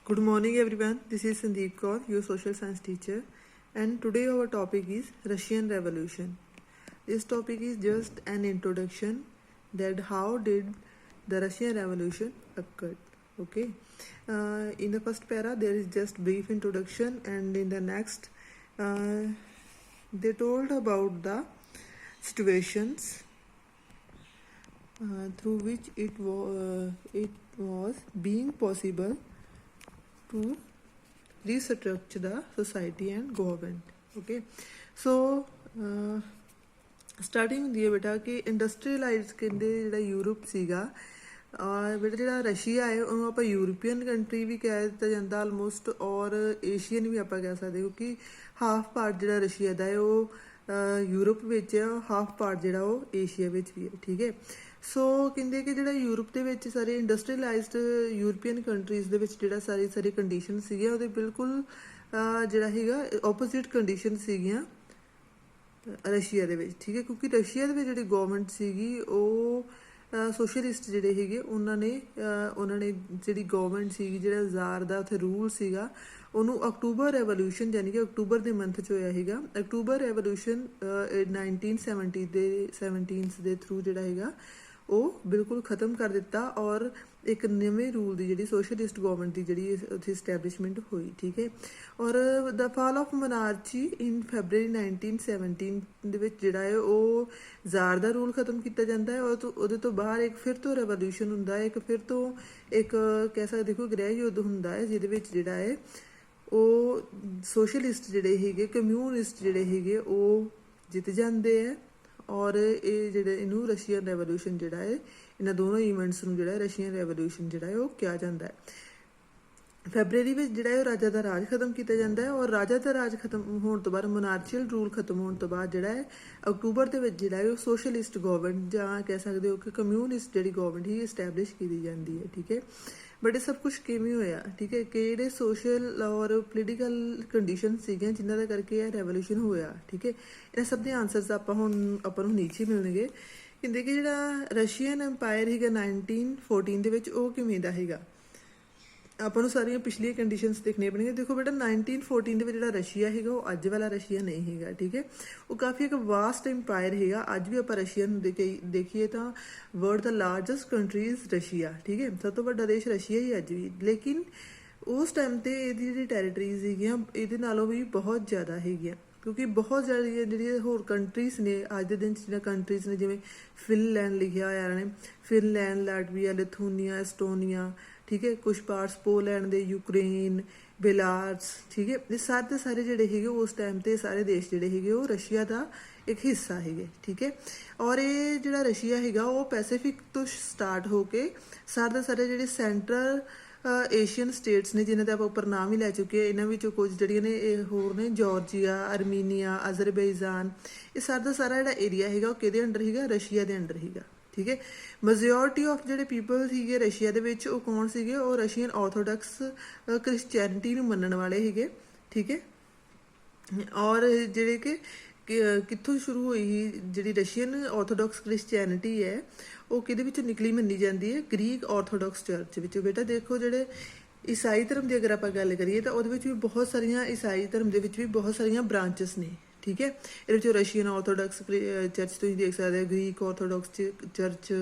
Good morning everyone. This is Sandeep Kaur, your social science teacher, and today our topic is Russian Revolution. This topic is just an introduction that how did the Russian Revolution occurred. Okay. In the first para there is just brief introduction, and in the next they told about the situations through which it was being possible to restructure the society and government. Okay, so starting ਹੁੰਦੀ ਹੈ ਬੇਟਾ ਕਿ ਇੰਡਸਟਰੀਅਲਾਈਜ਼ ਕਹਿੰਦੇ ਜਿਹੜਾ Europe ਸੀਗਾ, ਬੇਟਾ ਜਿਹੜਾ Russia ਹੈ ਉਹਨੂੰ ਆਪਾਂ ਯੂਰਪੀਅਨ ਕੰਟਰੀ ਵੀ ਕਹਿ ਦਿੱਤਾ ਜਾਂਦਾ ਆਲਮੋਸਟ, ਔਰ ਏਸ਼ੀਅਨ ਵੀ ਆਪਾਂ ਕਹਿ ਸਕਦੇ, ਕਿਉਂਕਿ ਹਾਫ ਪਾਰਟ ਜਿਹੜਾ ਰਸ਼ੀਆ ਦਾ ਹੈ ਉਹ ਯੂਰਪ ਵਿੱਚ ਹੈ, ਹਾਫ ਪਾਰਟ ਜਿਹੜਾ ਉਹ ਏਸ਼ੀਆ ਵਿੱਚ ਵੀ ਹੈ। ਠੀਕ ਹੈ, ਸੋ ਕਹਿੰਦੇ ਕਿ ਜਿਹੜਾ ਯੂਰਪ ਦੇ ਵਿੱਚ ਸਾਰੇ ਇੰਡਸਟਰੀਅਲਾਈਜ਼ਡ ਯੂਰਪੀਅਨ ਕੰਟਰੀਜ਼ ਦੇ ਵਿੱਚ ਜਿਹੜਾ ਸਾਰੀ ਕੰਡੀਸ਼ਨ ਸੀਗੀਆਂ ਉਹਦੇ ਬਿਲਕੁਲ ਜਿਹੜਾ ਹੈਗਾ ਓਪੋਜ਼ਿਟ ਕੰਡੀਸ਼ਨ ਸੀਗੀਆਂ ਰਸ਼ੀਆ ਦੇ ਵਿੱਚ। ਠੀਕ ਹੈ, ਕਿਉਂਕਿ ਰਸ਼ੀਆ ਦੇ ਵਿੱਚ ਜਿਹੜੀ ਗਵਰਨਮੈਂਟ ਸੀਗੀ ਉਹ ਸੋਸ਼ਲਿਸਟ ਜਿਹੜੇ ਹੈਗੇ ਉਹਨਾਂ ਨੇ ਜਿਹੜੀ ਗਵਰਨਮੈਂਟ ਸੀਗੀ, ਜਿਹੜਾ ਜ਼ਾਰ ਦਾ ਉੱਥੇ ਰੂਲ ਸੀਗਾ, ਉਹਨੂੰ ਅਕਤੂਬਰ ਰੈਵੋਲੂਸ਼ਨ ਯਾਨੀ ਕਿ ਅਕਤੂਬਰ ਦੇ ਮੰਥ 'ਚ ਹੋਇਆ ਹੈਗਾ। ਅਕਤੂਬਰ ਰੈਵੋਲੂਸ਼ਨ 1917 ਦੇ ਥਰੂ ਜਿਹੜਾ ਹੈਗਾ ਉਹ ਬਿਲਕੁਲ ਖਤਮ ਕਰ ਦਿੱਤਾ, ਔਰ ਇੱਕ ਨਵੇਂ ਰੂਲ ਦੀ ਜਿਹੜੀ ਸੋਸ਼ਲਿਸਟ ਗਵਰਨਮੈਂਟ ਦੀ ਜਿਹੜੀ ਉੱਥੇ ਸਟੈਬਲਿਸ਼ਮੈਂਟ ਹੋਈ। ਠੀਕ ਹੈ, ਔਰ ਦਾ ਫਾਲ ਆਫ ਮਨਾਰਚੀ ਇਨ ਫੈਬਰਰੀ 1917 ਦੇ ਵਿੱਚ ਜਿਹੜਾ ਹੈ ਉਹ ਜ਼ਾਰ ਦਾ ਰੂਲ ਖਤਮ ਕੀਤਾ ਜਾਂਦਾ ਹੈ, ਔਰ ਉਹਦੇ ਤੋਂ ਬਾਹਰ ਇੱਕ ਫਿਰ ਤੋਂ ਰੈਵੋਲੂਸ਼ਨ ਹੁੰਦਾ ਹੈ, ਇੱਕ ਫਿਰ ਤੋਂ ਇੱਕ ਕਹਿ ਸਕਦੇ ਦੇਖੋ ਗ੍ਰਹਿ ਯੁੱਧ ਹੁੰਦਾ ਹੈ, ਜਿਹਦੇ ਵਿੱਚ ਜਿਹੜਾ ਹੈ ਉਹ ਸੋਸ਼ਲਿਸਟ ਜਿਹੜੇ ਹੈਗੇ, ਕਮਿਊਨਿਸਟ ਜਿਹੜੇ ਹੈਗੇ ਉਹ ਜਿੱਤ ਜਾਂਦੇ ਹੈ, ਔਰ ਇਹ ਜਿਹੜੇ ਇਹਨੂੰ ਰਸ਼ੀਅਨ ਰੈਵੋਲੂਸ਼ਨ ਜਿਹੜਾ ਹੈ, ਇਹਨਾਂ ਦੋਨੋਂ ਇਵੈਂਟਸ ਨੂੰ ਜਿਹੜਾ ਰਸ਼ੀਅਨ ਰੈਵੋਲੂਸ਼ਨ ਜਿਹੜਾ ਹੈ ਉਹ ਕਿਹਾ ਜਾਂਦਾ ਹੈ। ਫੈਬਰਰੀ ਵਿੱਚ ਜਿਹੜਾ ਹੈ ਉਹ ਰਾਜਾ ਦਾ ਰਾਜ ਖਤਮ ਕੀਤਾ ਜਾਂਦਾ ਹੈ, ਔਰ ਰਾਜਾ ਦਾ ਰਾਜ ਖਤਮ ਹੋਣ ਤੋਂ ਬਾਅਦ ਮੋਨਾਰਚੀਅਲ ਰੂਲ ਖਤਮ ਹੋਣ ਤੋਂ ਬਾਅਦ ਜਿਹੜਾ ਹੈ ਅਕਤੂਬਰ ਦੇ ਵਿੱਚ ਜਿਹੜਾ ਹੈ ਉਹ ਸੋਸ਼ਲਿਸਟ ਗਵਰਨਮੈਂਟ ਜਾਂ ਕਹਿ ਸਕਦੇ ਹੋ ਕਿ ਕਮਿਊਨਿਸਟ ਜਿਹੜੀ ਗਵਰਨਮੈਂਟ ਹੀ ਐਸਟੈਬਲਿਸ਼ ਕੀਤੀ ਜਾਂਦੀ ਹੈ। ਠੀਕ ਹੈ, ਬਟ ਇਹ ਸਭ ਕੁਛ ਕਿਵੇਂ ਹੋਇਆ? ਠੀਕ ਹੈ, ਕਿ ਜਿਹੜੇ ਸੋਸ਼ਲ ਔਰ ਪੋਲੀਟੀਕਲ ਕੰਡੀਸ਼ਨ ਸੀਗੀਆਂ ਜਿਨ੍ਹਾਂ ਦਾ ਕਰਕੇ ਇਹ ਰੈਵੋਲੂਸ਼ਨ ਹੋਇਆ। ਠੀਕ ਹੈ, ਇਹਨਾਂ ਸਭ ਦੇ ਆਨਸਰਸ ਆਪਾਂ ਨੂੰ ਨੀਚੇ ਮਿਲਣਗੇ। ਕਹਿੰਦੇ ਕਿ ਜਿਹੜਾ ਰਸ਼ੀਅਨ ਐਮਪਾਇਰ ਹੈਗਾ 1914 ਦੇ ਵਿੱਚ ਉਹ ਕਿਵੇਂ ਦਾ ਹੈਗਾ, ਆਪਾਂ ਨੂੰ ਸਾਰੀਆਂ ਪਿਛਲੀਆਂ ਕੰਡੀਸ਼ਨਸ ਦੇਖਣੀਆਂ ਪੈਣਗੀਆਂ। ਦੇਖੋ ਬੇਟਾ 1914 ਦੇ ਵਿੱਚ ਜਿਹੜਾ ਰਸ਼ੀਆ ਹੈਗਾ ਉਹ ਅੱਜ ਵਾਲਾ ਰਸ਼ੀਆ ਨਹੀਂ ਹੈਗਾ। ਠੀਕ ਹੈ, ਉਹ ਕਾਫੀ ਇੱਕ ਵਾਸਟ ਐਮਪਾਇਰ ਹੈਗਾ। ਅੱਜ ਵੀ ਆਪਾਂ ਰਸ਼ੀਆ ਨੂੰ ਦੇਖੀਏ ਤਾਂ world the largest country is Russia. ਠੀਕ ਹੈ, ਸਭ ਤੋਂ ਵੱਡਾ ਦੇਸ਼ ਰਸ਼ੀਆ ਹੀ ਅੱਜ ਵੀ, ਲੇਕਿਨ ਉਸ ਟਾਈਮ ਤੇ ਇਹਦੀ ਜਿਹੜੀ ਟੈਰੀਟਰੀਜ਼ ਹੈਗੀਆਂ ਇਹਦੇ ਨਾਲੋਂ ਵੀ ਬਹੁਤ ਜ਼ਿਆਦਾ ਹੈਗੀਆਂ, ਕਿਉਂਕਿ ਬਹੁਤ ਜਿਹੜੀਆਂ ਹੋਰ ਕੰਟਰੀਜ਼ ਨੇ ਅੱਜ ਦੇ ਦਿਨ 'ਚ ਜਿਹੜੀਆਂ ਕੰਟਰੀਜ਼ ਨੇ, ਜਿਵੇਂ ਫਿਨਲੈਂਡ ਲਿਖਿਆ ਹੋਇਆ ਨੇ, ਫਿਨਲੈਂਡ, ਲਾਟਵੀਆ, ਲਿਥੂਨੀਆ, ਐਸਟੋਨੀਆ, ਠੀਕ ਹੈ, ਕੁਛ ਪਾਰਟਸ ਪੋਲੈਂਡ ਦੇ, ਯੂਕਰੇਨ, ਬੇਲਾਰਸ। ਠੀਕ ਹੈ, ਇਹ ਸਾਰੇ ਜਿਹੜੇ ਹੈਗੇ ਉਸ ਟਾਈਮ ਤੇ ਸਾਰੇ ਦੇਸ਼ ਜਿਹੜੇ ਹੈਗੇ ਉਹ ਰਸ਼ੀਆ ਦਾ ਇੱਕ ਹਿੱਸਾ ਹੈਗੇ। ਠੀਕ ਹੈ, ਔਰ ਇਹ ਜਿਹੜਾ ਰਸ਼ੀਆ ਹੈਗਾ ਉਹ ਪੈਸੀਫਿਕ ਤੋਂ ਸਟਾਰਟ ਹੋ ਕੇ ਸਾਰੇ ਜਿਹੜੇ ਸੈਂਟਰਲ ਏਸ਼ੀਅਨ ਸਟੇਟਸ ਨੇ ਜਿਨ੍ਹਾਂ ਦੇ ਆਪਾਂ ਉੱਪਰ ਨਾਮ ਹੀ ਲੈ ਚੁੱਕੇ ਹਾਂ, ਇਹਨਾਂ ਵਿੱਚੋਂ ਕੁਝ ਜਿਹੜੀਆਂ ਨੇ ਇਹ ਹੋਰ ਨੇ, ਜਾਰਜੀਆ, ਅਰਮੀਨੀਆ, ਅਜ਼ਰਬੈਜਾਨ, ਇਹ ਸਾਰਾ ਜਿਹੜਾ ਏਰੀਆ ਹੈਗਾ ਉਹ ਕਿਹਦੇ ਅੰਡਰ ਹੈਗਾ? ਰਸ਼ੀਆ ਦੇ ਅੰਡਰ ਹੈਗਾ। ਠੀਕ ਹੈ, ਮੈਜੋਰਿਟੀ ਆਫ ਜਿਹੜੇ ਪੀਪਲ ਸੀਗੇ ਰਸ਼ੀਆ ਦੇ ਵਿੱਚ ਉਹ ਕੌਣ ਸੀਗੇ? ਉਹ ਰਸ਼ੀਅਨ ਆਰਥੋਡਾਕਸ ਕ੍ਰਿਸਚੈਨਿਟੀ ਨੂੰ ਮੰਨਣ ਵਾਲੇ ਹੈਗੇ। ਠੀਕ ਹੈ, ਔਰ ਜਿਹੜੇ ਕਿ ਕਿੱਥੋਂ ਸ਼ੁਰੂ ਹੋਈ ਸੀ ਜਿਹੜੀ ਰਸ਼ੀਅਨ ਆਰਥੋਡਾਕਸ ਕ੍ਰਿਸਚੈਨਿਟੀ ਹੈ ਉਹ ਕਿਹਦੇ ਵਿੱਚੋਂ ਨਿਕਲੀ ਮੰਨੀ ਜਾਂਦੀ ਹੈ? ਗ੍ਰੀਕ ਆਰਥੋਡਾਕਸ ਚਰਚ ਵਿੱਚੋਂ। ਬੇਟਾ ਦੇਖੋ ਜਿਹੜੇ ਈਸਾਈ ਧਰਮ ਦੀ ਅਗਰ ਆਪਾਂ ਗੱਲ ਕਰੀਏ ਤਾਂ ਉਹਦੇ ਵਿੱਚ ਵੀ ਬਹੁਤ ਸਾਰੀਆਂ, ਈਸਾਈ ਧਰਮ ਦੇ ਵਿੱਚ ਵੀ ਬਹੁਤ ਸਾਰੀਆਂ ਬ੍ਰਾਂਚਸ ਨੇ। ਠੀਕ ਹੈ, ਇਹਦੇ ਵਿੱਚੋਂ ਰਸ਼ੀਅਨ ਆਰਥੋਡਾਕਸ ਚਰਚ ਤੁਸੀਂ ਦੇਖ ਸਕਦੇ ਹੋ, ਗ੍ਰੀਕ ਆਰਥੋਡਾਕਸ ਚਰਚ,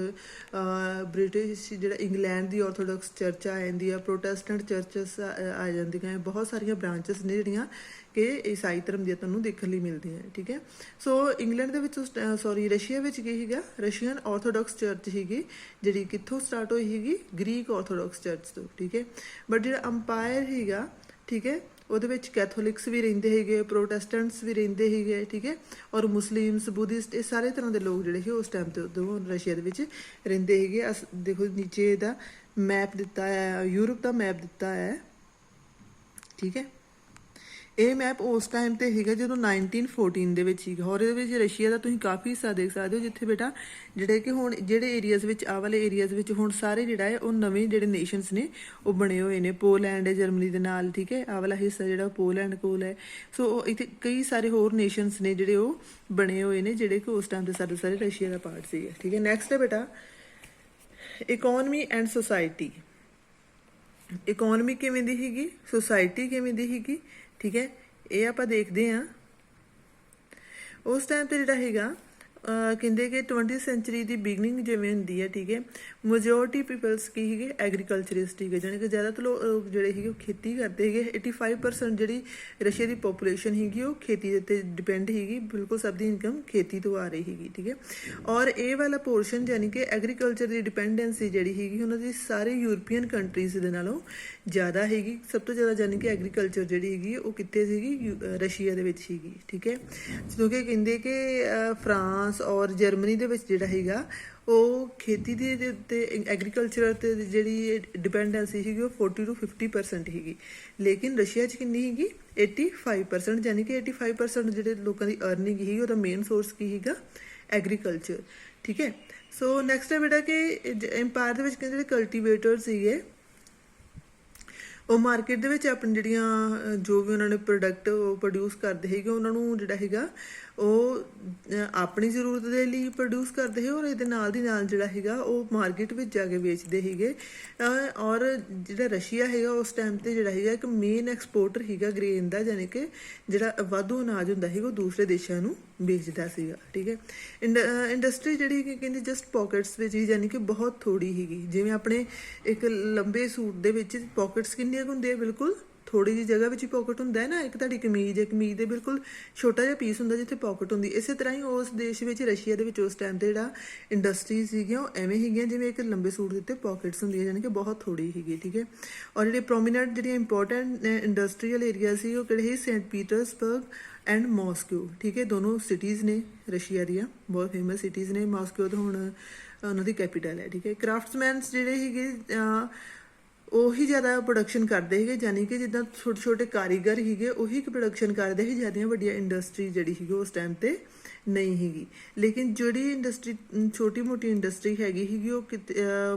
ਬ੍ਰਿਟਿਸ਼ ਜਿਹੜਾ ਇੰਗਲੈਂਡ ਦੀ ਆਰਥੋਡਾਕਸ ਚਰਚ ਆ ਜਾਂਦੀ ਆ, ਪ੍ਰੋਟੈਸਟੈਂਟ ਚਰਚਸ ਆ ਜਾਂਦੀਆਂ, ਬਹੁਤ ਸਾਰੀਆਂ ਬ੍ਰਾਂਚਸ ਨੇ ਜਿਹੜੀਆਂ ਕਿ ਈਸਾਈ ਧਰਮ ਦੀਆਂ ਤੁਹਾਨੂੰ ਦੇਖਣ ਲਈ ਮਿਲਦੀਆਂ। ਠੀਕ ਹੈ, ਸੋ ਇੰਗਲੈਂਡ ਦੇ ਵਿੱਚ ਰਸ਼ੀਆ ਵਿੱਚ ਕੀ ਹੈਗਾ? ਰਸ਼ੀਅਨ ਆਰਥੋਡਾਕਸ ਚਰਚ ਸੀਗੀ ਜਿਹੜੀ ਕਿੱਥੋਂ ਸਟਾਰਟ ਹੋਈ ਸੀਗੀ? ਗ੍ਰੀਕ ਆਰਥੋਡਾਕਸ ਚਰਚ ਤੋਂ। ਠੀਕ ਹੈ, ਬਟ ਜਿਹੜਾ ਅੰਪਾਇਰ ਹੈਗਾ, ਠੀਕ ਹੈ, ਉਹਦੇ ਵਿੱਚ ਕੈਥੋਲਿਕਸ ਵੀ ਰਹਿੰਦੇ ਹੈਗੇ, ਪ੍ਰੋਟੈਸਟੈਂਟਸ ਵੀ ਰਹਿੰਦੇ ਹੈਗੇ। ਠੀਕ ਹੈ, ਔਰ ਮੁਸਲਿਮਸ, ਬੁੱਧਿਸਟ, ਇਹ ਸਾਰੇ ਤਰ੍ਹਾਂ ਦੇ ਲੋਕ ਜਿਹੜੇ ਹੈ ਉਸ ਟਾਈਮ ਤੇ ਉਦੋਂ ਰਸ਼ੀਆ ਦੇ ਵਿੱਚ ਰਹਿੰਦੇ ਹੈਗੇ। ਦੇਖੋ ਨੀਚੇ ਇਹਦਾ ਮੈਪ ਦਿੱਤਾ ਹੈ, ਯੂਰਪ ਦਾ ਮੈਪ ਦਿੱਤਾ ਹੈ। ਠੀਕ ਹੈ, ਇਹ ਮੈਪ ਉਸ ਟਾਈਮ ਤੇ ਹੈਗਾ ਜਦੋਂ 1914 ਦੇ ਵਿੱਚ ਸੀਗਾ, ਔਰ ਇਹਦੇ ਵਿੱਚ ਰਸ਼ੀਆ ਦਾ ਤੁਸੀਂ ਕਾਫੀ ਹਿੱਸਾ ਦੇਖ ਸਕਦੇ ਹੋ, ਜਿੱਥੇ ਬੇਟਾ ਜਿਹੜੇ ਕਿ ਹੁਣ ਜਿਹੜੇ ਏਰੀਆਜ਼ ਵਿੱਚ ਆਹ ਵਾਲੇ ਏਰੀਆਜ਼ ਵਿੱਚ ਹੁਣ ਸਾਰੇ ਜਿਹੜਾ ਹੈ ਉਹ ਨਵੇਂ ਜਿਹੜੇ ਨੇਸ਼ਨਸ ਨੇ ਉਹ ਬਣੇ ਹੋਏ ਨੇ। ਪੋਲੈਂਡ ਹੈ ਜਰਮਨੀ ਦੇ ਨਾਲ। ਠੀਕ ਹੈ, ਆਹ ਵਾਲਾ ਹਿੱਸਾ ਜਿਹੜਾ ਪੋਲੈਂਡ ਕੋਲ ਹੈ। ਸੋ ਇੱਥੇ ਕਈ ਸਾਰੇ ਹੋਰ ਨੇਸ਼ਨਸ ਨੇ ਜਿਹੜੇ ਉਹ ਬਣੇ ਹੋਏ ਨੇ, ਜਿਹੜੇ ਕਿ ਉਸ ਟਾਈਮ ਤੇ ਸਾਰੇ ਰਸ਼ੀਆ ਦਾ ਪਾਰਟ ਸੀਗਾ। ਠੀਕ ਹੈ, ਨੈਕਸਟ ਹੈ ਬੇਟਾ ਇਕੋਨਮੀ ਐਂਡ ਸੋਸਾਇਟੀ। ਇਕਨੋਮੀ ਕਿਵੇਂ ਦੀ ਸੀਗੀ, ਸੋਸਾਇਟੀ ਕਿਵੇਂ ਦੀ ਸੀਗੀ, ਠੀਕ ਹੈ, ਇਹ ਆਪਾਂ ਦੇਖਦੇ ਹਾਂ। ਉਸ ਟਾਈਮ ਤੇ ਜਿਹੜਾ ਹੈਗਾ ਕਹਿੰਦੇ ਕਿ 20th ਸੈਂਚੁਰੀ ਦੀ ਬਿਗਨਿੰਗ ਜਿਵੇਂ ਹੁੰਦੀ ਹੈ, ਠੀਕ ਹੈ, ਮੈਜੋਰਟੀ ਪੀਪਲਸ ਕੀ ਸੀਗੇ, ਐਗਰੀਕਲਚਰਿਸਟ ਸੀਗੇ, ਜਾਣੀ ਕਿ ਜ਼ਿਆਦਾਤਰ ਲੋਕ ਜਿਹੜੇ ਸੀਗੇ ਉਹ ਖੇਤੀ ਕਰਦੇ ਸੀਗੇ। 85% ਜਿਹੜੀ ਰਸ਼ੀਆ ਦੀ ਪੋਪੂਲੇਸ਼ਨ ਸੀਗੀ ਉਹ ਖੇਤੀ ਦੇ ਉੱਤੇ ਡਿਪੈਂਡ ਸੀਗੀ, ਬਿਲਕੁਲ ਸਭ ਦੀ ਇਨਕਮ ਖੇਤੀ ਤੋਂ ਆ ਰਹੀ ਸੀਗੀ, ਠੀਕ ਹੈ। ਔਰ ਇਹ ਵਾਲਾ ਪੋਰਸ਼ਨ ਜਾਣੀ ਕਿ ਐਗਰੀਕਲਚਰ ਦੀ ਡਿਪੈਂਡੈਂਸੀ ਜਿਹੜੀ ਸੀਗੀ ਉਹਨਾਂ ਦੀ ਸਾਰੇ ਯੂਰਪੀਅਨ ਕੰਟਰੀਜ਼ ਦੇ ਨਾਲੋਂ ਜ਼ਿਆਦਾ ਹੈਗੀ। ਸਭ ਤੋਂ ਜ਼ਿਆਦਾ ਜਾਣੀ ਕਿ ਐਗਰੀਕਲਚਰ ਜਿਹੜੀ ਹੈਗੀ ਉਹ ਕਿੱਥੇ ਸੀਗੀ, ਰਸ਼ੀਆ ਦੇ ਵਿੱਚ ਸੀਗੀ, ਠੀਕ ਹੈ। ਜਦੋਂ ਕਿ ਕਹਿੰਦੇ ਕਿ ਫਰਾਂਸ ਔਰ ਜਰਮਨੀ ਦੇ ਵਿੱਚ ਜਿਹੜਾ ਹੈਗਾ ਉਹ ਖੇਤੀ ਦੇ ਉੱਤੇ ਐਗਰੀਕਲਚਰ ਤੇ ਜਿਹੜੀ ਡਿਪੈਂਡੈਂਸੀ ਸੀਗੀ ਉਹ 40 to 50% ਸੀਗੀ, ਲੇਕਿਨ ਰਸ਼ੀਆ 'ਚ ਕਿੰਨੀ ਸੀਗੀ, 85%, ਯਾਨੀ ਕਿ 85% ਜਿਹੜੇ ਲੋਕਾਂ ਦੀ ਅਰਨਿੰਗ ਸੀਗੀ ਉਹਦਾ ਮੇਨ ਸੋਰਸ ਕੀ ਸੀਗਾ, ਐਗਰੀਕਲਚਰ, ਠੀਕ ਹੈ। ਸੋ ਨੈਕਸਟ ਹੈ ਬੇਟਾ ਕਿ ਐਮਪਾਇਰ ਦੇ ਵਿੱਚ ਕਹਿੰਦੇ ਜਿਹੜੇ ਕਲਟੀਵੇਟਰ ਸੀਗੇ ਉਹ ਮਾਰਕੀਟ ਦੇ ਵਿੱਚ ਆਪਣੀ ਜਿਹੜੀਆਂ ਜੋ ਵੀ ਉਹਨਾਂ ਨੇ ਪ੍ਰੋਡਕਟ ਉਹ ਪ੍ਰੋਡਿਊਸ ਕਰਦੇ ਸੀਗੇ ਉਹਨਾਂ ਨੂੰ ਜਿਹੜਾ ਹੈਗਾ ਉਹ ਆਪਣੀ ਜ਼ਰੂਰਤ ਦੇ ਲਈ ਪ੍ਰੋਡਿਊਸ ਕਰਦੇ ਸੀ ਔਰ ਇਹਦੇ ਨਾਲ ਦੀ ਨਾਲ ਜਿਹੜਾ ਹੈਗਾ ਉਹ ਮਾਰਕੀਟ ਵਿੱਚ ਜਾ ਕੇ ਵੇਚਦੇ ਸੀਗੇ। ਔਰ ਜਿਹੜਾ ਰਸ਼ੀਆ ਹੈਗਾ ਉਸ ਟਾਈਮ 'ਤੇ ਜਿਹੜਾ ਹੈਗਾ ਇੱਕ ਮੇਨ ਐਕਸਪੋਰਟਰ ਸੀਗਾ ਗ੍ਰੇਨ ਦਾ, ਯਾਨੀ ਕਿ ਜਿਹੜਾ ਵਾਧੂ ਅਨਾਜ ਹੁੰਦਾ ਸੀਗਾ ਉਹ ਦੂਸਰੇ ਦੇਸ਼ਾਂ ਨੂੰ ਵੇਚਦਾ ਸੀਗਾ, ਠੀਕ ਹੈ। ਇੰਡਸਟਰੀ ਜਿਹੜੀ ਕਹਿੰਦੇ ਜਸਟ ਪਾਕਟਸ ਵਿੱਚ ਹੀ, ਯਾਨੀ ਕਿ ਬਹੁਤ ਥੋੜੀ ਸੀਗੀ। ਜਿਵੇਂ ਆਪਣੇ ਇੱਕ ਲੰਬੇ ਸੂਟ ਦੇ ਵਿੱਚ ਪਾਕਟਸ ਕਿੰਨੀਆਂ ਹੁੰਦੇ ਆ, ਬਿਲਕੁਲ ਥੋੜੀ ਜਿਹੀ ਜਗ੍ਹਾ ਵਿੱਚ ਹੀ ਪਾਕਟ ਹੁੰਦਾ ਹੈ ਨਾ। ਇੱਕ ਤੁਹਾਡੀ ਕਮੀਜ਼ ਹੈ, ਕਮੀਜ਼ ਦੇ ਬਿਲਕੁਲ ਛੋਟਾ ਜਿਹਾ ਪੀਸ ਹੁੰਦਾ ਜਿੱਥੇ ਪਾਕਟ ਹੁੰਦੀ। ਇਸੇ ਤਰ੍ਹਾਂ ਹੀ ਉਸ ਦੇਸ਼ ਵਿੱਚ ਰਸ਼ੀਆ ਦੇ ਵਿੱਚ ਉਸ ਟਾਈਮ ਤੇ ਜਿਹੜਾ ਇੰਡਸਟਰੀ ਸੀਗੀਆਂ ਉਹ ਐਵੇਂ ਸੀਗੀਆਂ ਜਿਵੇਂ ਇੱਕ ਲੰਬੇ ਸੂਟ ਦੇ ਉੱਤੇ ਪਾਕਟਸ ਹੁੰਦੀਆਂ, ਯਾਨੀ ਕਿ ਬਹੁਤ ਥੋੜੀ ਸੀਗੀ, ਠੀਕ ਹੈ। ਔਰ ਜਿਹੜੇ ਪ੍ਰੋਮੀਨੈਂਟ ਜਿਹੜੀਆਂ ਇੰਪੋਰਟੈਂਟ ਇੰਡਸਟਰੀਅਲ ਏਰੀਆ ਸੀ ਉਹ ਕਿਹੜੇ ਸੀ, ਸੇਂਟ ਪੀਟਰਸਬਰਗ ਐਂਡ ਮਾਸਕੋ, ਠੀਕ ਹੈ। ਦੋਨੋਂ ਸਿਟੀਜ਼ ਨੇ ਰਸ਼ੀਆ ਦੀਆਂ, ਬਹੁਤ ਫੇਮਸ ਸਿਟੀਜ਼ ਨੇ। ਮਾਸਕੋ ਤਾਂ ਹੁਣ ਉਹਨਾਂ ਦੀ ਕੈਪੀਟਲ ਹੈ, ਠੀਕ ਹੈ। ਕਰਾਫਟਸਮੈਨਸ ਜਿਹੜੇ ਸੀਗੇ ਉਹੀ ਜ਼ਿਆਦਾ ਪ੍ਰੋਡਕਸ਼ਨ ਕਰਦੇ ਸੀਗੇ, ਯਾਨੀ ਕਿ ਜਿੱਦਾਂ ਛੋਟੇ ਛੋਟੇ ਕਾਰੀਗਰ ਸੀਗੇ ਉਹੀ ਪ੍ਰੋਡਕਸ਼ਨ ਕਰਦੇ ਸੀ, ਜ਼ਿਆਦੀਆਂ ਵੱਡੀਆਂ ਇੰਡਸਟਰੀ ਜਿਹੜੀ ਸੀਗੀ ਉਸ ਟਾਈਮ 'ਤੇ ਨਹੀਂ ਸੀਗੀ। ਲੇਕਿਨ ਜਿਹੜੀ ਇੰਡਸਟਰੀ ਛੋਟੀ ਮੋਟੀ ਇੰਡਸਟਰੀ ਹੈਗੀ ਸੀਗੀ ਉਹ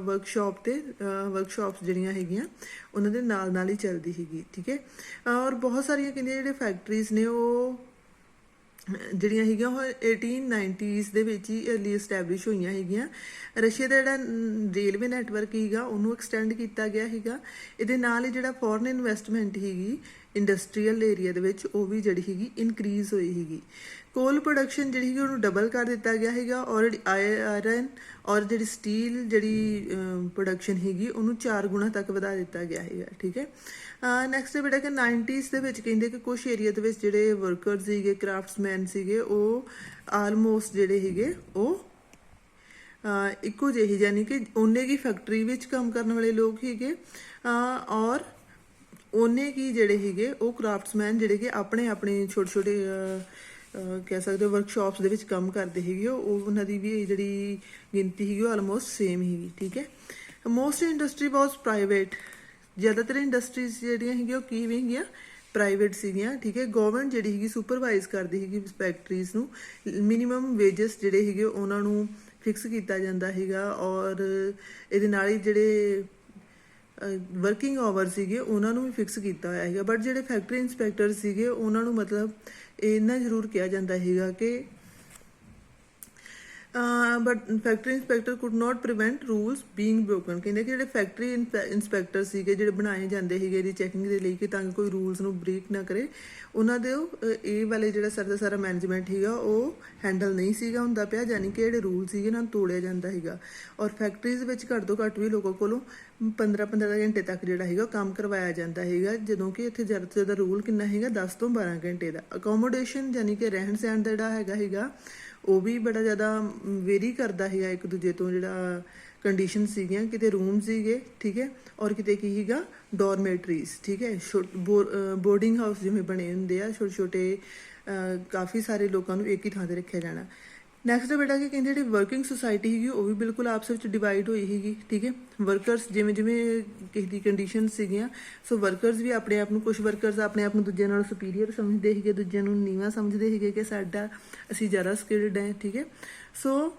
ਵਰਕਸ਼ਾਪਸ ਜਿਹੜੀਆਂ ਹੈਗੀਆਂ ਉਹਨਾਂ ਦੇ ਨਾਲ ਨਾਲ ਹੀ ਚੱਲਦੀ ਸੀਗੀ, ਠੀਕ ਹੈ। ਔਰ ਬਹੁਤ ਸਾਰੀਆਂ ਕਹਿੰਦੀਆਂ ਜਿਹੜੇ ਫੈਕਟਰੀਜ਼ ਨੇ ਉਹ ਜਿਹੜੀਆਂ ਹੈਗੀਆਂ ਉਹ 1890s ਦੇ ਵਿੱਚ ਹੀ ਅਰਲੀ ਇਸਟੈਬਲਿਸ਼ ਹੋਈਆਂ ਹੈਗੀਆਂ। ਰਸ਼ੀਆ ਦਾ ਜਿਹੜਾ ਰੇਲਵੇ ਨੈਟਵਰਕ ਸੀਗਾ ਉਹਨੂੰ ਐਕਸਟੈਂਡ ਕੀਤਾ ਗਿਆ ਸੀਗਾ। ਇਹਦੇ ਨਾਲ ਹੀ ਜਿਹੜਾ ਫੋਰਨ ਇਨਵੈਸਟਮੈਂਟ ਸੀਗੀ ਇੰਡਸਟਰੀਅਲ ਏਰੀਆ ਦੇ ਵਿੱਚ ਉਹ ਵੀ ਜਿਹੜੀ ਸੀਗੀ ਇਨਕਰੀਜ਼ ਹੋਈ ਸੀਗੀ। ਕੋਲ ਪ੍ਰੋਡਕਸ਼ਨ ਜਿਹੜੀ ਸੀਗੀ ਉਹਨੂੰ ਡਬਲ ਕਰ ਦਿੱਤਾ ਗਿਆ ਸੀਗਾ ਔਰ ਆਇਰਨ ਔਰ ਜਿਹੜੀ ਸਟੀਲ ਜਿਹੜੀ ਪ੍ਰੋਡਕਸ਼ਨ ਸੀਗੀ ਉਹਨੂੰ 4 ਗੁਣਾ ਤੱਕ ਵਧਾ ਦਿੱਤਾ ਗਿਆ ਸੀਗਾ, ਠੀਕ ਹੈ। ਨੈਕਸਟ ਬੇਟਾ ਕਿ 90s ਦੇ ਵਿੱਚ ਕਹਿੰਦੇ ਕਿ ਕੁਝ ਏਰੀਆ ਦੇ ਵਿੱਚ ਜਿਹੜੇ ਵਰਕਰ ਸੀਗੇ, ਕਰਾਫਟਸਮੈਨ ਸੀਗੇ ਉਹ ਆਲਮੋਸਟ ਜਿਹੜੇ ਸੀਗੇ ਉਹ ਇੱਕੋ ਜਿਹੇ, ਯਾਨੀ ਕਿ ਉਹਨੇ ਕੀ ਫੈਕਟਰੀ ਵਿੱਚ ਕੰਮ ਕਰਨ ਵਾਲੇ ਲੋਕ ਸੀਗੇ ਔਰ ਉਹਨੇ ਕੀ ਜਿਹੜੇ ਸੀਗੇ ਉਹ ਕਰਾਫਟਸਮੈਨ ਜਿਹੜੇ ਕਿ ਆਪਣੇ ਛੋਟੇ ਛੋਟੇ ਕਹਿ ਸਕਦੇ ਹੋ ਵਰਕਸ਼ਾਪਸ ਦੇ ਵਿੱਚ ਕੰਮ ਕਰਦੇ ਸੀਗੇ, ਉਹ ਉਹਨਾਂ ਦੀ ਵੀ ਜਿਹੜੀ ਗਿਣਤੀ ਸੀਗੀ ਉਹ ਆਲਮੋਸਟ ਸੇਮ ਸੀਗੀ, ਠੀਕ ਹੈ। ਮੋਸਟ ਇੰਡਸਟਰੀ ਵਾਸ ਪ੍ਰਾਈਵੇਟ, ਜ਼ਿਆਦਾਤਰ ਇੰਡਸਟਰੀਜ਼ ਜਿਹੜੀਆਂ ਹੈਗੀਆਂ ਉਹ ਕਿਵੇਂ ਹੈਗੀਆਂ, ਪ੍ਰਾਈਵੇਟ ਸੀਗੀਆਂ, ਠੀਕ ਹੈ। ਗਵਰਨਮੈਂਟ ਜਿਹੜੀ ਸੀਗੀ ਸੁਪਰਵਾਈਜ਼ ਕਰਦੀ ਸੀਗੀ ਫੈਕਟਰੀਜ਼ ਨੂੰ। ਮਿਨੀਮਮ ਵੇਜਸ ਜਿਹੜੇ ਸੀਗੇ ਉਹਨਾਂ ਨੂੰ ਫਿਕਸ ਕੀਤਾ ਜਾਂਦਾ ਸੀਗਾ ਔਰ ਇਹਦੇ ਨਾਲ ਹੀ ਜਿਹੜੇ ਵਰਕਿੰਗ ਆਵਰ ਸੀਗੇ ਉਹਨਾਂ ਨੂੰ ਵੀ ਫਿਕਸ ਕੀਤਾ ਹੋਇਆ ਸੀਗਾ। ਬਟ ਜਿਹੜੇ ਫੈਕਟਰੀ ਇੰਸਪੈਕਟਰ ਸੀਗੇ ਉਹਨਾਂ ਨੂੰ ਮਤਲਬ ਇੰਨਾ ਜ਼ਰੂਰ ਕਿਹਾ ਜਾਂਦਾ ਸੀਗਾ ਕਿ but factory inspector could not prevent rules being broken. ਕਹਿੰਦੇ ਕਿ ਜਿਹੜੇ ਫੈਕਟਰੀ ਇੰਸਪੈਕਟਰ ਸੀਗੇ ਜਿਹੜੇ ਬਣਾਏ ਜਾਂਦੇ ਸੀਗੇ ਇਹਦੀ ਚੈਕਿੰਗ ਦੇ ਲਈ ਕਿ ਤਾਂ ਕਿ ਕੋਈ ਰੂਲਸ ਨੂੰ ਬ੍ਰੇਕ ਨਾ ਕਰੇ, ਉਹਨਾਂ ਦੇ ਇਹ ਵਾਲੇ ਜਿਹੜਾ ਸਾਰਾ ਮੈਨੇਜਮੈਂਟ ਸੀਗਾ ਉਹ ਹੈਂਡਲ ਨਹੀਂ ਸੀਗਾ ਹੁੰਦਾ ਪਿਆ, ਯਾਨੀ ਕਿ ਜਿਹੜੇ ਰੂਲ ਸੀਗੇ ਇਹਨਾਂ ਨੂੰ ਤੋੜਿਆ ਜਾਂਦਾ ਸੀਗਾ। ਔਰ ਫੈਕਟਰੀਜ਼ ਵਿੱਚ ਘੱਟ ਤੋਂ ਘੱਟ ਵੀ ਲੋਕਾਂ ਕੋਲੋਂ 15 ਘੰਟੇ ਤੱਕ ਜਿਹੜਾ ਹੈਗਾ ਕੰਮ ਕਰਵਾਇਆ ਜਾਂਦਾ ਹੈਗਾ, ਜਦੋਂ ਕਿ ਇੱਥੇ ਜ਼ਿਆਦਾ ਤੋਂ ਜ਼ਿਆਦਾ ਰੂਲ ਕਿੰਨਾ ਹੈਗਾ 10 ਤੋਂ 12 ਘੰਟੇ ਦਾ। ਅਕੋਮੋਡੇਸ਼ਨ ਯਾਨੀ ਕਿ ਰਹਿਣ ਸਹਿਣ ਦਾ ਜਿਹੜਾ ਹੈਗਾ ਉਹ ਵੀ ਬੜਾ ਜ਼ਿਆਦਾ ਵੇਰੀ ਕਰਦਾ ਹੈਗਾ ਇੱਕ ਦੂਜੇ ਤੋਂ, ਜਿਹੜਾ ਕੰਡੀਸ਼ਨ ਸੀਗੀਆਂ, ਕਿਤੇ ਰੂਮ ਸੀਗੇ, ਠੀਕ ਹੈ, ਔਰ ਕਿਤੇ ਕੀ ਸੀਗਾ ਡੋਰਮੇਟਰੀਜ਼, ਠੀਕ ਹੈ। ਬੋਰਡਿੰਗ ਹਾਊਸ ਜਿਵੇਂ ਬਣੇ ਹੁੰਦੇ ਆ ਛੋਟੇ ਛੋਟੇ, ਕਾਫੀ ਸਾਰੇ ਲੋਕਾਂ ਨੂੰ ਇੱਕ ਹੀ ਥਾਂ 'ਤੇ ਰੱਖਿਆ ਜਾਣਾ। ਨੈਕਸਟ ਬੇਟਾ ਕਿ ਕਹਿੰਦੇ ਜਿਹੜੀ ਵਰਕਿੰਗ ਸੁਸਾਇਟੀ ਸੀਗੀ ਉਹ ਵੀ ਬਿਲਕੁਲ ਆਪਸ ਵਿੱਚ ਡਿਵਾਈਡ ਹੋਈ ਸੀਗੀ, ਠੀਕ ਹੈ। ਵਰਕਰਸ ਜਿਵੇਂ ਕਿਸੇ ਦੀ ਕੰਡੀਸ਼ਨ ਸੀਗੀਆਂ, ਸੋ ਵਰਕਰਸ ਵੀ ਆਪਣੇ ਆਪ ਨੂੰ, ਕੁਝ ਵਰਕਰਸ ਆਪਣੇ ਆਪ ਨੂੰ ਦੂਜਿਆਂ ਨਾਲੋਂ ਸੁਪੀਰੀਅਰ ਸਮਝਦੇ ਸੀਗੇ, ਦੂਜਿਆਂ ਨੂੰ ਨੀਵਾਂ ਸਮਝਦੇ ਸੀਗੇ ਕਿ ਅਸੀਂ ਜ਼ਿਆਦਾ ਸਕਿਲਡ ਹੈ, ਠੀਕ ਹੈ। ਸੋ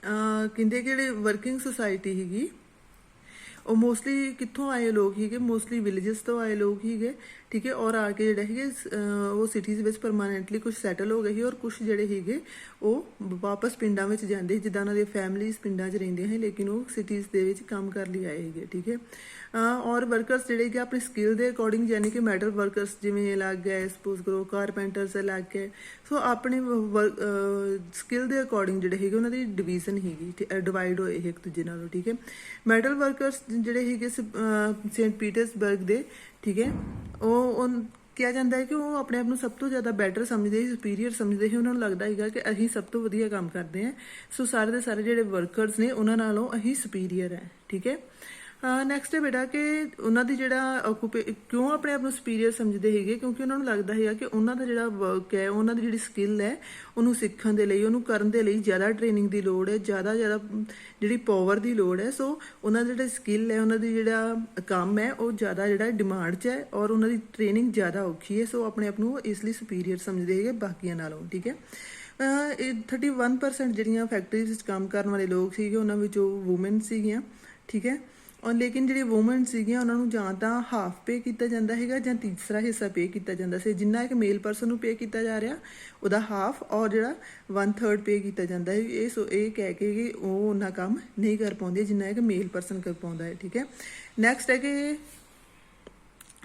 ਕਹਿੰਦੇ ਕਿ ਜਿਹੜੀ ਵਰਕਿੰਗ ਸੁਸਾਇਟੀ ਸੀਗੀ ਉਹ ਮੋਸਟਲੀ ਕਿੱਥੋਂ ਆਏ ਲੋਕ ਸੀਗੇ, ਮੋਸਟਲੀ ਵਿਲੇजेस ਤੋਂ ਆਏ ਲੋਕ ਸੀਗੇ, ਠੀਕ ਹੈ। ਔਰ ਆ ਕੇ ਜਿਹੜੇ ਸੀਗੇ ਉਹ ਸਿਟੀਜ਼ ਵਿੱਚ ਪਰਮਾਨੈਂਟਲੀ ਕੁਝ ਸੈਟਲ ਹੋ ਗਏ ਸੀ, ਔਰ ਕੁਝ ਜਿਹੜੇ ਸੀਗੇ ਉਹ ਵਾਪਸ ਪਿੰਡਾਂ ਵਿੱਚ ਜਾਂਦੇ ਸੀ, ਜਿੱਦਾਂ ਉਹਨਾਂ ਦੀਆਂ ਫੈਮਲੀਜ਼ ਪਿੰਡਾਂ 'ਚ ਰਹਿੰਦੀਆਂ ਸੀ, ਲੇਕਿਨ ਉਹ ਸਿਟੀਜ਼ ਦੇ ਵਿੱਚ ਕੰਮ ਕਰ ਲਈ ਆਏ ਸੀਗੇ, ਠੀਕ ਹੈ। ਔਰ ਵਰਕਰਸ ਜਿਹੜੇ ਕਿ ਆਪਣੀ ਸਕਿੱਲ ਦੇ ਅਕੋਰਡਿੰਗ, ਯਾਨੀ ਕਿ ਮੈਟਲ ਵਰਕਰਸ ਜਿਵੇਂ ਅਲੱਗ ਹੈ, ਸਪੋਜ਼ ਕਰੋ ਕਾਰਪੈਂਟਰਸ ਅਲੱਗ ਹੈ, ਸੋ ਆਪਣੇ ਸਕਿੱਲ ਦੇ ਅਕੋਰਡਿੰਗ ਜਿਹੜੇ ਸੀਗੇ ਉਹਨਾਂ ਦੀ ਡਿਵੀਜ਼ਨ ਸੀਗੀ, ਡਿਵਾਈਡ ਹੋਏ ਸੀ ਇੱਕ ਦੂਜੇ ਨਾਲੋਂ, ਠੀਕ ਹੈ। ਮੈਟਲ ਵਰਕਰਸ ਜਿਹੜੇ ਸੀਗੇ ਸੇਂਟ ਪੀਟਰਸਬਰਗ ਦੇ, ਠੀਕ ਹੈ, ਉਹ ਕਿਹਾ ਜਾਂਦਾ ਹੈ ਕਿ ਉਹ ਆਪਣੇ ਆਪ ਨੂੰ ਸਭ ਤੋਂ ਜ਼ਿਆਦਾ ਬੈਟਰ ਸਮਝਦੇ ਸੀ, ਸੁਪੀਰੀਅਰ ਸਮਝਦੇ ਸੀ। ਉਹਨਾਂ ਨੂੰ ਲੱਗਦਾ ਸੀਗਾ ਕਿ ਅਸੀਂ ਸਭ ਤੋਂ ਵਧੀਆ ਕੰਮ ਕਰਦੇ ਹਾਂ, ਸੋ ਸਾਰੇ ਦੇ ਸਾਰੇ ਜਿਹੜੇ ਵਰਕਰਸ ਨੇ ਉਹਨਾਂ ਨਾਲੋਂ ਅਸੀਂ ਸੁਪੀਰੀਅਰ ਹੈ, ਠੀਕ ਹੈ। ਨੈਕਸਟ ਹੈ ਬੇਟਾ ਕਿ ਉਹਨਾਂ ਦੀ ਜਿਹੜਾ ਕਿਉਂ ਆਪਣੇ ਆਪ ਨੂੰ ਸੁਪੀਰੀਅਰ ਸਮਝਦੇ ਸੀਗੇ, ਕਿਉਂਕਿ ਉਹਨਾਂ ਨੂੰ ਲੱਗਦਾ ਹੈਗਾ ਕਿ ਉਹਨਾਂ ਦਾ ਜਿਹੜਾ ਵਰਕ ਹੈ, ਉਹਨਾਂ ਦੀ ਜਿਹੜੀ ਸਕਿੱਲ ਹੈ, ਉਹਨੂੰ ਸਿੱਖਣ ਦੇ ਲਈ, ਉਹਨੂੰ ਕਰਨ ਦੇ ਲਈ ਜ਼ਿਆਦਾ ਟ੍ਰੇਨਿੰਗ ਦੀ ਲੋੜ ਹੈ, ਜ਼ਿਆਦਾ ਜਿਹੜੀ ਪਾਵਰ ਦੀ ਲੋੜ ਹੈ। ਸੋ ਉਹਨਾਂ ਦੀ ਜਿਹੜੀ ਸਕਿੱਲ ਹੈ, ਉਹਨਾਂ ਦੀ ਜਿਹੜਾ ਕੰਮ ਹੈ, ਉਹ ਜ਼ਿਆਦਾ ਜਿਹੜਾ ਡਿਮਾਂਡ 'ਚ ਹੈ, ਔਰ ਉਹਨਾਂ ਦੀ ਟ੍ਰੇਨਿੰਗ ਜ਼ਿਆਦਾ ਔਖੀ ਹੈ। ਸੋ ਆਪਣੇ ਆਪ ਨੂੰ ਇਸ ਲਈ ਸੁਪੀਰੀਅਰ ਸਮਝਦੇ ਹੈਗੇ ਬਾਕੀਆਂ ਨਾਲੋਂ, ਠੀਕ ਹੈ। 31% ਜਿਹੜੀਆਂ ਫੈਕਟਰੀਜ਼ ਵਿੱਚ ਕੰਮ ਕਰਨ ਵਾਲੇ ਲੋਕ ਸੀਗੇ ਉਹਨਾਂ ਵਿੱਚੋਂ ਵੂਮਨ ਸੀਗੀਆਂ, ਠੀਕ ਹੈ। ਔਰ ਲੇਕਿਨ ਜਿਹੜੀ ਵੂਮਨ ਸੀਗੀਆਂ ਉਹਨਾਂ ਨੂੰ ਜਾਂ ਤਾਂ ਹਾਫ ਪੇ ਕੀਤਾ ਜਾਂਦਾ ਹੈਗਾ ਜਾਂ ਤੀਸਰਾ ਹਿੱਸਾ ਪੇ ਕੀਤਾ ਜਾਂਦਾ ਸੀ। ਜਿੰਨਾ ਇੱਕ ਮੇਲ ਪਰਸਨ ਨੂੰ ਪੇ ਕੀਤਾ ਜਾ ਰਿਹਾ ਉਹਦਾ ਹਾਫ, ਔਰ ਜਿਹੜਾ 1/3 ਪੇ ਕੀਤਾ ਜਾਂਦਾ ਹੈ। ਇਹ ਕਹਿ ਕੇ ਕਿ ਉਹ ਉਹਨਾਂ ਕੰਮ ਨਹੀਂ ਕਰ ਪਾਉਂਦੇ ਜਿੰਨਾ ਇੱਕ ਮੇਲ ਪਰਸਨ ਕਰ ਪਾਉਂਦਾ ਹੈ, ਠੀਕ ਹੈ। ਨੈਕਸਟ ਹੈ ਕਿ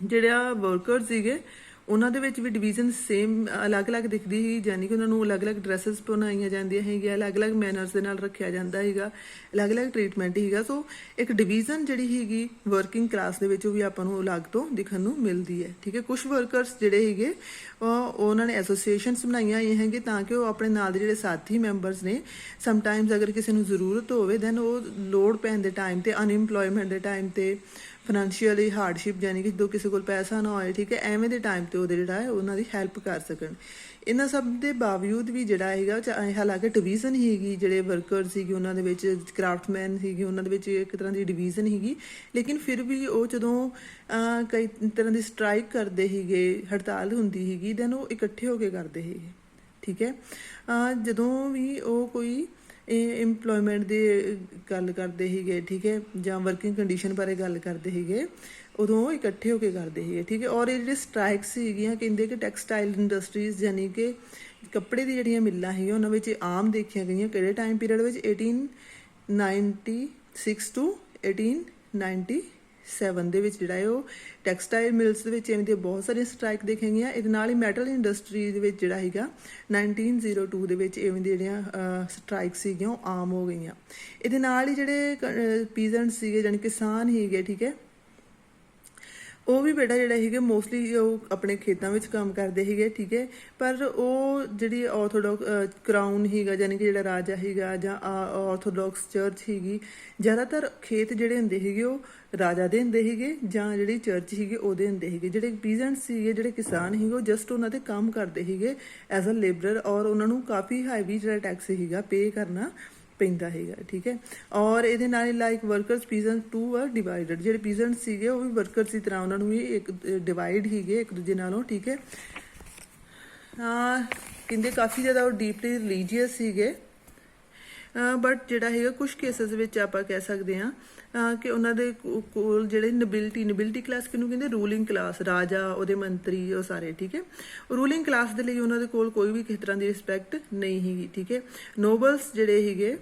ਜਿਹੜਾ ਵਰਕਰ ਸੀਗੇ ਉਹਨਾਂ ਦੇ ਵਿੱਚ ਵੀ ਡਿਵੀਜ਼ਨ ਸੇਮ ਅਲੱਗ-ਅਲੱਗ ਦਿਖਦੀ ਸੀ, ਯਾਨੀ ਕਿ ਉਹਨਾਂ ਨੂੰ ਅਲੱਗ-ਅਲੱਗ ਡਰੈਸਸ ਪਹਿਨਾਈਆਂ ਜਾਂਦੀਆਂ ਹੈਗੀਆਂ, ਅਲੱਗ-ਅਲੱਗ ਮੈਨਰਸ ਦੇ ਨਾਲ ਰੱਖਿਆ ਜਾਂਦਾ ਹੈਗਾ, ਅਲੱਗ-ਅਲੱਗ ਟ੍ਰੀਟਮੈਂਟ ਹੈਗਾ। ਸੋ ਇੱਕ ਡਿਵੀਜ਼ਨ ਜਿਹੜੀ ਹੈਗੀ ਵਰਕਿੰਗ ਕਲਾਸ ਦੇ ਵਿੱਚ ਉਹ ਵੀ ਆਪਾਂ ਨੂੰ ਅਲੱਗ ਤੋਂ ਦਿਖਣ ਨੂੰ ਮਿਲਦੀ ਹੈ, ਠੀਕ ਹੈ। ਕੁਝ ਵਰਕਰਸ ਜਿਹੜੇ ਹੈਗੇ ਉਹਨਾਂ ਨੇ ਐਸੋਸੀਏਸ਼ਨਸ ਬਣਾਈਆਂ ਹੋਈਆਂ ਹੈਗੇ ਤਾਂ ਕਿ ਉਹ ਆਪਣੇ ਨਾਲ ਦੇ ਜਿਹੜੇ ਸਾਥੀ ਮੈਂਬਰਸ ਨੇ, ਸਮਟਾਈਮਸ ਅਗਰ ਕਿਸੇ ਨੂੰ ਜ਼ਰੂਰਤ ਹੋਵੇ ਦੈਨ ਉਹ ਲੋੜ ਪੈਣ ਦੇ ਟਾਈਮ ਤੇ, ਅਨਇੰਪਲੋਇਮੈਂਟ ਦੇ ਟਾਈਮ ਤੇ, ਫਾਈਨੈਂਸ਼ੀਅਲੀ ਹਾਰਡਸ਼ਿਪ ਯਾਨੀ ਕਿ ਜਦੋਂ ਕਿਸੇ ਕੋਲ ਪੈਸਾ ਨਾ ਹੋਏ, ਠੀਕ ਹੈ, ਐਵੇਂ ਦੇ ਟਾਈਮ ਤੇ ਉਹਦੇ ਜਿਹੜਾ ਹੈ ਉਹਨਾਂ ਦੀ ਹੈਲਪ ਕਰ ਸਕਣ। ਇਹਨਾਂ ਸਭ ਦੇ ਬਾਵਜੂਦ ਵੀ ਜਿਹੜਾ ਹੈਗਾ ਹਾਲਾਂਕਿ ਡਿਵੀਜ਼ਨ ਹੈਗੀ, ਜਿਹੜੇ ਵਰਕਰ ਸੀਗੇ ਉਹਨਾਂ ਦੇ ਵਿੱਚ, ਕਰਾਫਟਮੈਨ ਸੀਗੇ ਉਹਨਾਂ ਦੇ ਵਿੱਚ ਇੱਕ ਤਰ੍ਹਾਂ ਦੀ ਡਿਵੀਜ਼ਨ ਹੈਗੀ, ਲੇਕਿਨ ਫਿਰ ਵੀ ਉਹ ਜਦੋਂ ਕਈ ਤਰ੍ਹਾਂ ਦੀ ਸਟ੍ਰਾਈਕ ਕਰਦੇ ਸੀਗੇ, ਹੜਤਾਲ ਹੁੰਦੀ ਸੀਗੀ, ਦੈਨ ਉਹ ਇਕੱਠੇ ਹੋ ਕੇ ਕਰਦੇ ਸੀਗੇ, ਠੀਕ ਹੈ। ਜਦੋਂ ਵੀ ਉਹ ਕੋਈ ਇੰਪਲੋਇਮੈਂਟ ਦੀ ਗੱਲ ਕਰਦੇ ਸੀਗੇ, ਠੀਕ ਹੈ, ਜਾਂ ਵਰਕਿੰਗ ਕੰਡੀਸ਼ਨ ਬਾਰੇ ਗੱਲ ਕਰਦੇ ਸੀਗੇ, ਉਦੋਂ ਇਕੱਠੇ ਹੋ ਕੇ ਕਰਦੇ ਸੀਗੇ, ਠੀਕ ਹੈ। ਔਰ ਇਹ ਜਿਹੜੇ ਸਟ੍ਰਾਈਕਸ ਸੀਗੀਆਂ ਕਹਿੰਦੇ ਕਿ ਟੈਕਸਟਾਈਲ ਇੰਡਸਟਰੀਜ਼ ਯਾਨੀ ਕਿ ਕੱਪੜੇ ਦੀ ਜਿਹੜੀਆਂ ਮਿੱਲਾਂ ਸੀਗੀਆਂ ਉਹਨਾਂ ਵਿੱਚ ਆਮ ਦੇਖੀਆਂ ਗਈਆਂ ਕਿਹੜੇ ਟਾਈਮ ਪੀਰੀਅਡ ਵਿੱਚ, 1896 to 1897 ਦੇ ਵਿੱਚ ਜਿਹੜਾ ਹੈ ਉਹ ਟੈਕਸਟਾਈਲ ਮਿਲਸ ਦੇ ਵਿੱਚ ਐਵੇਂ ਦੀਆਂ ਬਹੁਤ ਸਾਰੀਆਂ ਸਟ੍ਰਾਈਕ ਦੇਖੀਆਂ ਗਈਆਂ। ਇਹਦੇ ਨਾਲ ਹੀ ਮੈਟਲ ਇੰਡਸਟਰੀ ਦੇ ਵਿੱਚ ਜਿਹੜਾ ਹੈਗਾ 1902 ਦੇ ਵਿੱਚ ਐਵੇਂ ਦੀਆਂ ਜਿਹੜੀਆਂ ਸਟ੍ਰਾਈਕ ਸੀਗੀਆਂ ਉਹ ਆਮ ਹੋ ਗਈਆਂ। ਇਹਦੇ ਨਾਲ ਹੀ ਜਿਹੜੇ ਪੀਜ਼ੈਂਟ ਸੀਗੇ ਯਾਨੀ ਕਿਸਾਨ ਸੀਗੇ, ਠੀਕ ਹੈ, ਉਹ ਵੀ ਬੇਟਾ ਜਿਹੜਾ ਸੀਗੇ ਮੋਸਟਲੀ ਉਹ ਆਪਣੇ ਖੇਤਾਂ ਵਿੱਚ ਕੰਮ ਕਰਦੇ ਸੀਗੇ, ਠੀਕ ਹੈ। ਪਰ ਉਹ ਜਿਹੜੀ ਆਰਥੋਡਾਕਸ ਕਰਾਊਨ ਸੀਗਾ ਯਾਨੀ ਕਿ ਜਿਹੜਾ ਰਾਜਾ ਸੀਗਾ ਜਾਂ ਆਰਥੋਡਾਕਸ ਚਰਚ ਸੀਗੀ, ਜ਼ਿਆਦਾਤਰ ਖੇਤ ਜਿਹੜੇ ਹੁੰਦੇ ਸੀਗੇ ਉਹ ਰਾਜਾ ਦੇ ਹੁੰਦੇ ਸੀਗੇ ਜਾਂ ਜਿਹੜੀ ਚਰਚ ਸੀਗੇ ਉਹਦੇ ਹੁੰਦੇ ਸੀਗੇ। ਜਿਹੜੇ ਪੀਜ਼ੈਂਟ ਸੀਗੇ, ਜਿਹੜੇ ਕਿਸਾਨ ਸੀਗੇ, ਉਹ ਜਸਟ ਉਹਨਾਂ 'ਤੇ ਕੰਮ ਕਰਦੇ ਸੀਗੇ ਐਜ਼ ਅ ਲੇਬਰਰ, ਔਰ ਉਹਨਾਂ ਨੂੰ ਕਾਫੀ ਹਾਈਵੀ ਜਿਹੜਾ ਟੈਕਸ ਸੀਗਾ ਪੇ ਕਰਨਾ ਪੈਂਦਾ ਹੈਗਾ, ਠੀਕ ਹੈ। ਔਰ ਇਹਦੇ ਨਾਲ like workers peasant too are divided, ਜਿਹੜੇ ਪੀਜ਼ੈਂਟ ਸੀਗੇ ਉਹ ਵੀ ਵਰਕਰਸ ਦੀ ਤਰ੍ਹਾਂ ਉਹਨਾਂ ਨੂੰ ਵੀ ਇੱਕ ਡਿਵਾਈਡ ਸੀਗੇ ਇੱਕ ਦੂਜੇ ਨਾਲੋਂ, ਠੀਕ ਹੈ। ਕਹਿੰਦੇ ਕਾਫੀ ਜ਼ਿਆਦਾ ਉਹ ਡੀਪਲੀ ਰਿਲੀਜੀਅਸ ਸੀਗੇ, ਬਟ ਜਿਹੜਾ ਹੈਗਾ ਕੁਝ ਕੇਸਿਸ ਵਿੱਚ ਆਪਾਂ ਕਹਿ ਸਕਦੇ ਹਾਂ ਕਿ ਉਹਨਾਂ ਦੇ ਕੋਲ ਜਿਹੜੇ ਨੋਬਿਲਿਟੀ ਕਲਾਸ ਕਿਹਨੂੰ ਕਹਿੰਦੇ, ਰੂਲਿੰਗ ਕਲਾਸ, ਰਾਜਾ, ਉਹਦੇ ਮੰਤਰੀ, ਉਹ ਸਾਰੇ, ਠੀਕ ਹੈ। ਰੂਲਿੰਗ ਕਲਾਸ ਦੇ ਲਈ ਉਹਨਾਂ ਦੇ ਕੋਲ ਕੋਈ ਵੀ ਕਿਸੇ ਤਰ੍ਹਾਂ ਦੀ ਰਿਸਪੈਕਟ ਨਹੀਂ ਹੈਗੀ, ਠੀਕ ਹੈ। ਨੋਬਲਸ ਜਿਹੜੇ ਹੈਗੇ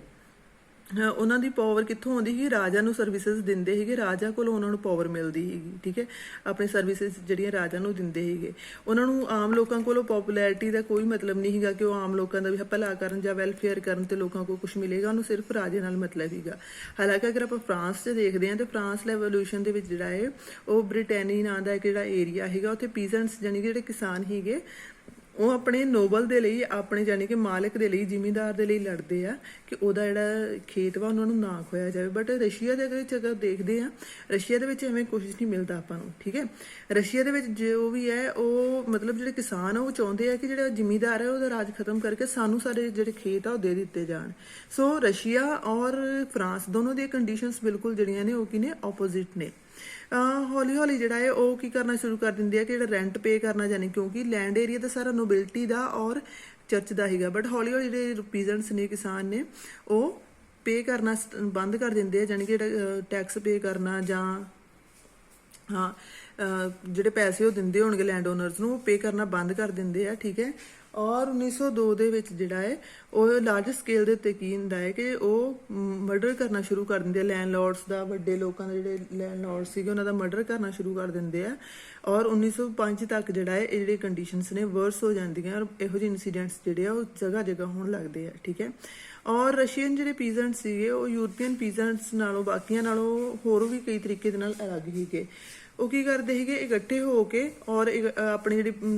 ਉਹਨਾਂ ਦੀ ਪਾਵਰ ਕਿੱਥੋਂ ਆਉਂਦੀ ਸੀ, ਰਾਜਾ ਨੂੰ ਸਰਵਿਸਿਜ਼ ਦਿੰਦੇ ਸੀਗੇ, ਰਾਜਾ ਕੋਲੋਂ ਉਹਨਾਂ ਨੂੰ ਪਾਵਰ ਮਿਲਦੀ ਸੀਗੀ, ਠੀਕ ਹੈ। ਆਪਣੇ ਸਰਵਿਸਿਜ਼ ਜਿਹੜੀਆਂ ਰਾਜਾ ਨੂੰ ਦਿੰਦੇ ਸੀਗੇ, ਉਹਨਾਂ ਨੂੰ ਆਮ ਲੋਕਾਂ ਕੋਲੋਂ ਪੋਪੂਲੈਰਿਟੀ ਦਾ ਕੋਈ ਮਤਲਬ ਨਹੀਂ ਸੀਗਾ ਕਿ ਉਹ ਆਮ ਲੋਕਾਂ ਦਾ ਵੀ ਭਲਾ ਕਰਨ ਜਾਂ ਵੈਲਫੇਅਰ ਕਰਨ ਤੇ ਲੋਕਾਂ ਕੋਲ ਕੁਝ ਮਿਲੇਗਾ, ਉਹਨੂੰ ਸਿਰਫ ਰਾਜੇ ਨਾਲ ਮਤਲਬ ਸੀਗਾ। ਹਾਲਾਂਕਿ ਅਗਰ ਆਪਾਂ ਫਰਾਂਸ 'ਚ ਦੇਖਦੇ ਹਾਂ ਤੇ ਫਰਾਂਸ ਰੈਵੋਲੂਸ਼ਨ ਦੇ ਵਿੱਚ ਜਿਹੜਾ ਹੈ ਉਹ ਬ੍ਰਿਟੇਨੀ ਨਾਂ ਦਾ ਇੱਕ ਜਿਹੜਾ ਏਰੀਆ ਹੈਗਾ ਉੱਥੇ ਪੀਜ਼ੈਂਟਸ ਯਾਨੀ ਕਿ ਜਿਹੜੇ ਕਿਸਾਨ ਸੀਗੇ ਉਹ ਆਪਣੇ ਨੋਬਲ ਦੇ ਲਈ, ਆਪਣੇ ਯਾਨੀ ਕਿ ਮਾਲਕ ਦੇ ਲਈ, ਜ਼ਿਮੀਂਦਾਰ ਦੇ ਲਈ ਲੜਦੇ ਆ ਕਿ ਉਹਦਾ ਜਿਹੜਾ ਖੇਤ ਵਾ ਉਹਨਾਂ ਨੂੰ ਨਾ ਖੋਇਆ ਜਾਵੇ। ਬਟ ਰਸ਼ੀਆ ਦੇ ਵਿੱਚ ਅਗਰ ਦੇਖਦੇ ਆ, ਰਸ਼ੀਆ ਦੇ ਵਿੱਚ ਐਵੇਂ ਕੁਝ ਨਹੀਂ ਮਿਲਦਾ ਆਪਾਂ ਨੂੰ, ਠੀਕ ਹੈ। ਰਸ਼ੀਆ ਦੇ ਵਿੱਚ ਜੋ ਵੀ ਹੈ ਉਹ ਮਤਲਬ ਜਿਹੜੇ ਕਿਸਾਨ ਆ ਉਹ ਚਾਹੁੰਦੇ ਆ ਕਿ ਜਿਹੜਾ ਜ਼ਿਮੀਂਦਾਰ ਹੈ ਉਹਦਾ ਰਾਜ ਖਤਮ ਕਰਕੇ ਸਾਨੂੰ ਸਾਡੇ ਜਿਹੜੇ ਖੇਤ ਆ ਉਹ ਦੇ ਦਿੱਤੇ ਜਾਣ। ਸੋ ਰਸ਼ੀਆ ਔਰ ਫਰਾਂਸ ਦੋਨੋਂ ਦੀਆਂ ਕੰਡੀਸ਼ਨਸ ਬਿਲਕੁਲ ਜਿਹੜੀਆਂ ਨੇ ਉਹ ਕੀ ਨੇ, ਆਪੋਜ਼ਿਟ ਨੇ। ਹੌਲੀ ਹੌਲੀ ਜਿਹੜਾ ਹੈ ਉਹ ਕੀ ਕਰਨਾ ਸ਼ੁਰੂ ਕਰ ਦਿੰਦੇ ਆ ਕਿ ਜਿਹੜਾ ਰੈਂਟ ਪੇ ਕਰਨਾ, ਜਾਨੀ ਕਿਉਂਕਿ ਲੈਂਡ ਏਰੀਆ ਤਾਂ ਸਾਰਾ ਨੋਬਿਲਿਟੀ ਦਾ ਔਰ ਚਰਚ ਦਾ ਹੈਗਾ, ਬਟ ਹੌਲੀ ਹੌਲੀ ਜਿਹੜੇ ਪੀਜ਼ੈਂਟਸ ਨੇ, ਕਿਸਾਨ ਨੇ, ਉਹ ਪੇ ਕਰਨਾ ਬੰਦ ਕਰ ਦਿੰਦੇ ਆ, ਜਾਣੀ ਕਿ ਜਿਹੜਾ ਟੈਕਸ ਪੇ ਕਰਨਾ ਜਾਂ ਹਾਂ ਜਿਹੜੇ ਪੈਸੇ ਉਹ ਦਿੰਦੇ ਹੋਣਗੇ ਲੈਂਡ ਓਨਰਸ ਨੂੰ, ਪੇ ਕਰਨਾ ਬੰਦ ਕਰ ਦਿੰਦੇ ਆ, ਠੀਕ ਹੈ। ਔਰ 1902 ਦੇ ਵਿੱਚ ਜਿਹੜਾ ਹੈ ਉਹ ਲਾਰਜ ਸਕੇਲ ਦੇ ਉੱਤੇ ਕੀ ਹੁੰਦਾ ਹੈ ਕਿ ਉਹ ਮਰਡਰ ਕਰਨਾ ਸ਼ੁਰੂ ਕਰ ਦਿੰਦੇ ਆ ਲੈਂਡਲੋਰਡਸ ਦਾ, ਵੱਡੇ ਲੋਕਾਂ ਦੇ ਜਿਹੜੇ ਲੈਂਡਲੋਰਡ ਸੀਗੇ ਉਹਨਾਂ ਦਾ ਮਰਡਰ ਕਰਨਾ ਸ਼ੁਰੂ ਕਰ ਦਿੰਦੇ ਆ। ਔਰ 1905 ਤੱਕ ਜਿਹੜਾ ਹੈ ਇਹ ਜਿਹੜੇ ਕੰਡੀਸ਼ਨਸ ਨੇ ਵਰਸ ਹੋ ਜਾਂਦੀਆਂ ਔਰ ਇਹੋ ਜਿਹੇ ਇਨਸੀਡੈਂਟਸ ਜਿਹੜੇ ਆ ਉਹ ਜਗ੍ਹਾ ਜਗ੍ਹਾ ਹੋਣ ਲੱਗਦੇ ਆ, ਠੀਕ ਹੈ। ਔਰ ਰਸ਼ੀਅਨ ਜਿਹੜੇ ਪੀਜ਼ੈਂਟ ਸੀਗੇ ਉਹ ਯੂਰਪੀਅਨ ਪੀਜ਼ੈਂਟਸ ਨਾਲੋਂ ਬਾਕੀਆਂ ਨਾਲੋਂ ਹੋਰ ਵੀ ਕਈ ਤਰੀਕੇ ਦੇ ਨਾਲ ਅਲੱਗ ਸੀਗੇ। ਉਹ ਕੀ ਕਰਦੇ ਸੀਗੇ, ਇਕੱਠੇ ਹੋ ਕੇ ਔਰ ਆਪਣੀ ਜਿਹੜੀ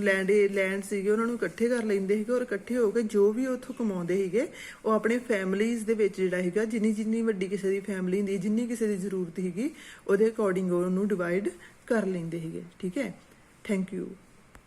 ਲੈਂਡ ਸੀਗੇ ਉਹਨਾਂ ਨੂੰ ਇਕੱਠੇ ਕਰ ਲੈਂਦੇ ਸੀਗੇ ਔਰ ਇਕੱਠੇ ਹੋ ਕੇ ਜੋ ਵੀ ਉੱਥੋਂ ਕਮਾਉਂਦੇ ਸੀਗੇ ਉਹ ਆਪਣੇ ਫੈਮਲੀਜ਼ ਦੇ ਵਿੱਚ ਜਿਹੜਾ ਸੀਗਾ ਜਿੰਨੀ ਵੱਡੀ ਕਿਸੇ ਦੀ ਫੈਮਿਲੀ ਹੁੰਦੀ, ਜਿੰਨੀ ਕਿਸੇ ਦੀ ਜ਼ਰੂਰਤ ਸੀਗੀ ਉਹਦੇ ਅਕੋਰਡਿੰਗ ਉਹਨੂੰ ਡਿਵਾਈਡ ਕਰ ਲੈਂਦੇ ਸੀਗੇ, ਠੀਕ ਹੈ। Thank you.